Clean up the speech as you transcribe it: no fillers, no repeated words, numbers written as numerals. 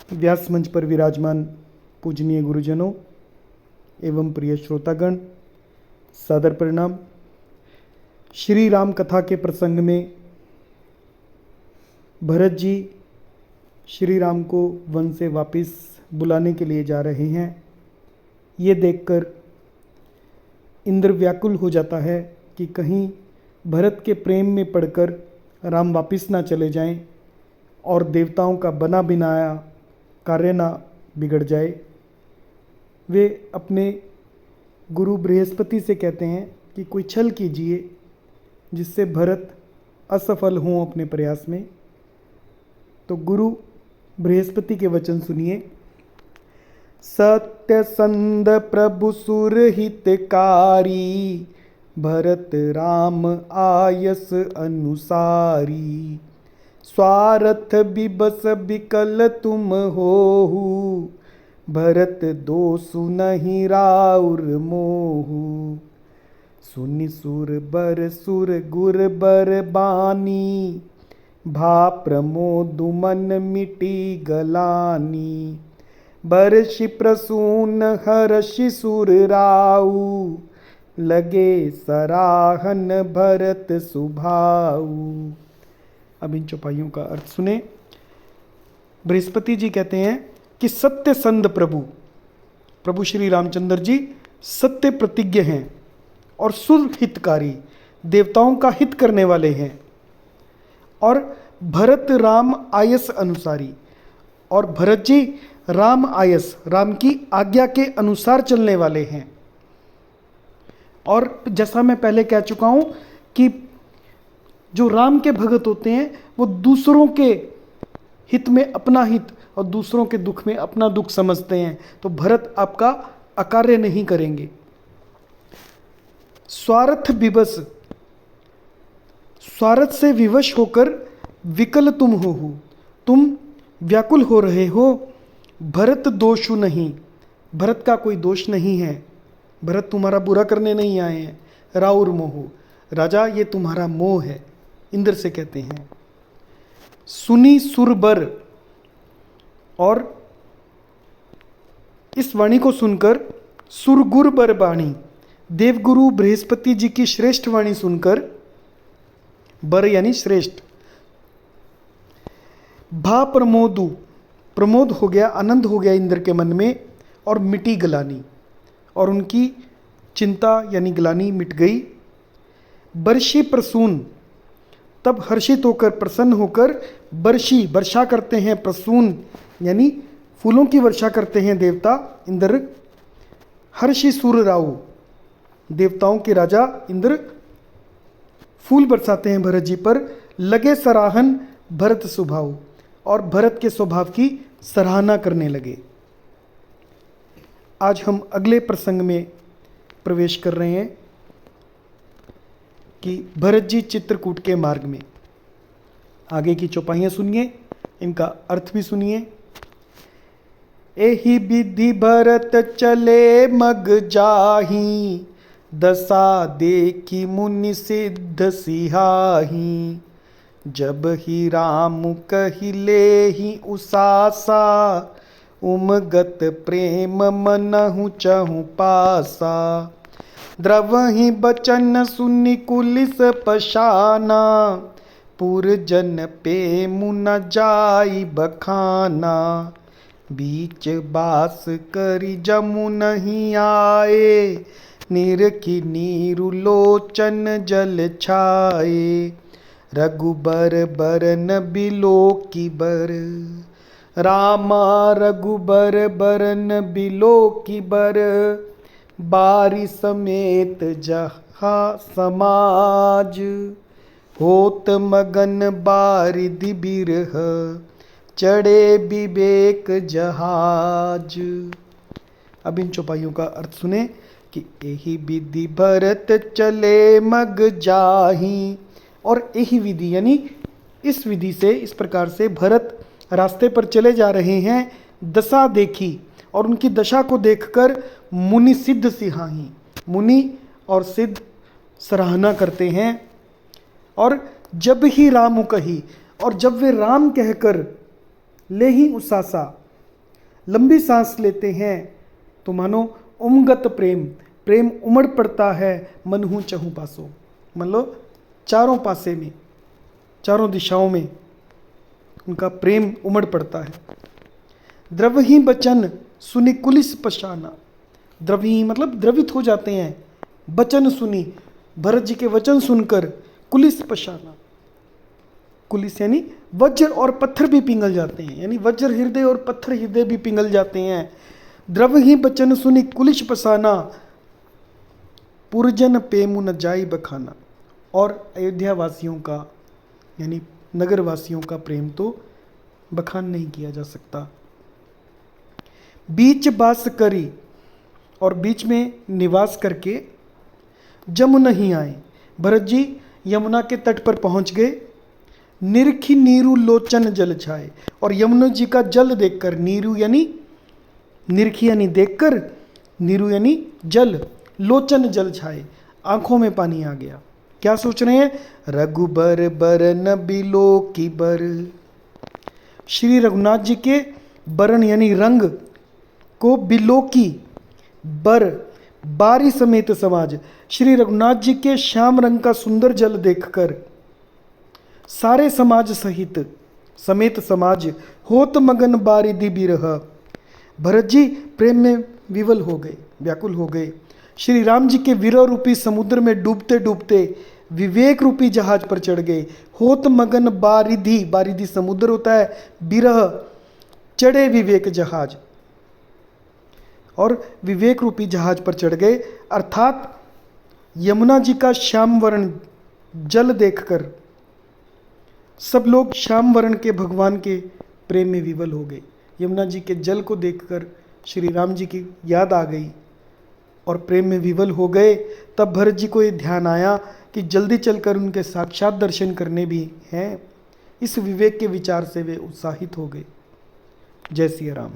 व्यास मंच पर विराजमान पूजनीय गुरुजनों एवं प्रिय श्रोतागण, सादर प्रणाम। श्री राम कथा के प्रसंग में भरत जी श्री राम को वन से वापस बुलाने के लिए जा रहे हैं। ये देखकर इंद्र व्याकुल हो जाता है कि कहीं भरत के प्रेम में पड़कर राम वापस ना चले जाएं और देवताओं का बना बनाया कार्य ना बिगड़ जाए। वे अपने गुरु बृहस्पति से कहते हैं कि कोई छल कीजिए जिससे भरत असफल हों अपने प्रयास में। तो गुरु बृहस्पति के वचन सुनिए। सत्य संद प्रभु सुर हितकारी, भरत राम आयस अनुसारी। स्वार्थ बिबस बिकल तुम होहु, भरत दोषु नहीं राउर मोहु। सुनि सुर बर सुर गुर बर बानी, भा प्रमोदु मन मिटी गलानी। बरषि प्रसून हर्षि सुर राउ, लगे सराहन भरत सुभाऊ। अब इन चौपाइयों का अर्थ सुने। बृहस्पति जी कहते हैं कि सत्य संद प्रभु श्री रामचंद्र जी सत्य प्रतिज्ञ हैं और सुर हितकारी, देवताओं का हित करने वाले हैं। और भरत राम आयस अनुसारी, और भरत जी राम आयस, राम की आज्ञा के अनुसार चलने वाले हैं। और जैसा मैं पहले कह चुका हूं कि जो राम के भगत होते हैं वो दूसरों के हित में अपना हित और दूसरों के दुख में अपना दुख समझते हैं। तो भरत आपका अकार्य नहीं करेंगे। स्वार्थ विवश, स्वार्थ से विवश होकर विकल तुम हो, तुम व्याकुल हो रहे हो। भरत दोषु नहीं, भरत का कोई दोष नहीं है। भरत तुम्हारा बुरा करने नहीं आए हैं। राउर मोह, राजा ये तुम्हारा मोह है, इंद्र से कहते हैं। सुनी सुरबर, और इस वाणी को सुनकर सुरगुर बर बाणी, देवगुरु बृहस्पति जी की श्रेष्ठ वाणी सुनकर, बर यानी श्रेष्ठ। भा प्रमोदु, प्रमोद हो गया, आनंद हो गया इंद्र के मन में, और मिटी गलानी, और उनकी चिंता यानी ग्लानी मिट गई। बरषि प्रसून, तब हर्षित होकर प्रसन्न होकर बरषि वर्षा करते हैं, प्रसून यानी फूलों की वर्षा करते हैं देवता इंद्र। हर्षि सुर राउ, देवताओं के राजा इंद्र फूल बरसाते हैं भरत जी पर। लगे सराहन भरत सुभाव, और भरत के स्वभाव की सराहना करने लगे। आज हम अगले प्रसंग में प्रवेश कर रहे हैं कि भरत जी चित्रकूट के मार्ग में। आगे की चौपाइयाँ सुनिए, इनका अर्थ भी सुनिए। एहि विधि भरत चले मग जाही, दशा देखी मुनि सिद्ध सिहाही। जब ही राम कहिले ही उसासा, उमगत प्रेम मनहु चहु पासा। द्रवहि बचन सुनि कुलिस पशाना, पुरजन पे मुन जाई बखाना। बीच बास करी जमु नहीं आए, निरखी नीरु लोचन जल छाए। रघुबर बरन बिलो की बर, रामा रघुबर बरन बिलो की बर। बारी समेत जहा समाज, होत मगन बारिधि बिरह। चढ़े विवेक जहाज। अब इन चौपाइयों का अर्थ सुने कि यही विधि भरत चले मग जाही, और यही विधि यानी इस विधि से, इस प्रकार से भरत रास्ते पर चले जा रहे हैं। दशा देखी, और उनकी दशा को देखकर मुनि सिद्ध सिहाही, मुनि और सिद्ध सराहना करते हैं। और जब ही राम कही, और जब वे राम कहकर ले ही उसासा, लंबी सांस लेते हैं तो मानो उमगत प्रेम, प्रेम उमड़ पड़ता है मनहु चहु पासों, मतलब चारों पासे में, चारों दिशाओं में उनका प्रेम उमड़ पड़ता है। द्रवही बचन सुनी कुलिस पशाना, द्रवही मतलब द्रवित हो जाते हैं, वचन सुनी, भरत जी के वचन सुनकर, कुलिस पशाना, कुलिस यानी वज्र और पत्थर भी पिघल जाते हैं, यानी वज्र हृदय और पत्थर हृदय भी पिघल जाते हैं। द्रव ही बचन सुनी कुलिश पसाना, पुरजन पेमु न जाई बखाना। और अयोध्या वासियों का यानी नगर वासियों का प्रेम तो बखान नहीं किया जा सकता। बीच बास करी, और बीच में निवास करके, जमुना ही आए, भरत जी यमुना के तट पर पहुंच गए। निरखी नीरू लोचन जल छाए, और यमुना जी का जल देखकर, नीरू यानी निरखी यानी देखकर, नीरू यानी जल, लोचन जल छाए, आंखों में पानी आ गया। क्या सोच रहे हैं? रघुबर बरन बिलो की बर, श्री रघुनाथ जी के बरन यानी रंग को बिलो की बर, बारी समेत समाज, श्री रघुनाथ जी के श्याम रंग का सुंदर जल देखकर सारे समाज सहित समेत समाज होत मगन बारिधि बिरह। भरत जी प्रेम में विवल हो गए, व्याकुल हो गए। श्री राम जी के विरह रूपी समुद्र में डूबते डूबते विवेक रूपी जहाज पर चढ़ गए। होत मगन बारिधि, बारिधि समुद्र होता है, बिरह चढ़े विवेक जहाज, और विवेक रूपी जहाज पर चढ़ गए, अर्थात यमुना जी का श्याम वर्ण जल देखकर सब लोग श्याम वर्ण के भगवान के प्रेम में विवल हो गए। यमुना जी के जल को देखकर श्री राम जी की याद आ गई और प्रेम में विवल हो गए। तब भरत जी को ये ध्यान आया कि जल्दी चलकर उनके साक्षात दर्शन करने भी हैं। इस विवेक के विचार से वे उत्साहित हो गए। जय सिया राम।